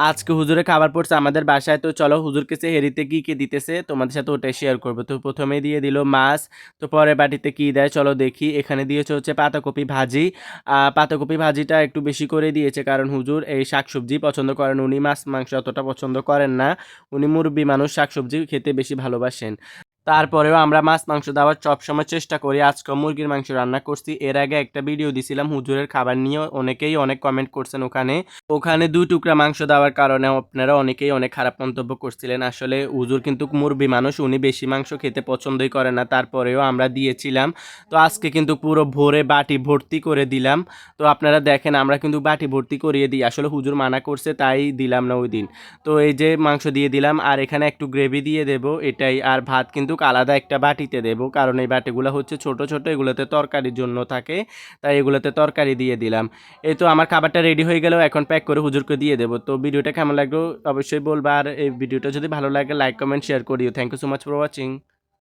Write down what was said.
আজকে হুজুরে খাবার পড়ছে আমাদের বাসায়। তো চলো হুজুরকে সেহরিতে কি দিতেছে তোমাদের সাথে ওটাই শেয়ার করব। তো ১ম এ দিয়ে দিল মাছ। তো পরের বাটিতে কি দেয় চলো দেখি। এখানে দিয়েছে হচ্ছে পাতাকপি ভাজি। পাতাকপি ভাজিটা একটু বেশি করে দিয়েছে কারণ হুজুর এই শাকসবজি পছন্দ করেন। উনি মাছ মাংস অতটা পছন্দ করেন না। উনি মুরব্বি মানুষ, শাকসবজি খেতে বেশি ভালোবাসেন। তারপরেও আমরা মাছ মাংস দেওয়ার সবসময় চেষ্টা করি। আজকেও মুরগির মাংস রান্না করছি। এর আগে একটা ভিডিও দিছিলাম হুজুরের খাবার নিয়ে, অনেকেই অনেক কমেন্ট করছেন ওখানে। ওখানে ২ টুকরা মাংস দেওয়ার কারণে আপনারা অনেকেই অনেক খারাপ মন্তব্য করছিলেন। আসলে হুজুর কিন্তু মুরব্বি মানুষ, উনি বেশি মাংস খেতে পছন্দই করে না। তারপরেও আমরা দিয়েছিলাম। তো আজকে কিন্তু পুরো ভোরে বাটি ভর্তি করে দিলাম। তো আপনারা দেখেন আমরা কিন্তু বাটি ভর্তি করিয়ে দিই। আসলে হুজুর মানা করছে তাই দিলাম না ওইদিন। তো এই যে মাংস দিয়ে দিলাম আর এখানে একটু গ্রেভি দিয়ে দেব এটাই। আর ভাত কিন্তু আলাদা একটা বাটিতে দেব কারণ এই বাটিগুলো হচ্ছে ছোট ছোট, এগুলোতে তরকারির জন্য থাকে, তাই এগুলোতে তরকারি দিয়ে দিলাম। এই তো আমার খাবারটা রেডি হয়ে গেল, এখন প্যাক করে হুজুরকে দিয়ে দেবো। তো ভিডিওটা কেমন লাগলো অবশ্যই বলবা, আর এই ভিডিওটা যদি ভালো লাগে লাইক কমেন্ট শেয়ার করিও। Thank you so much for watching.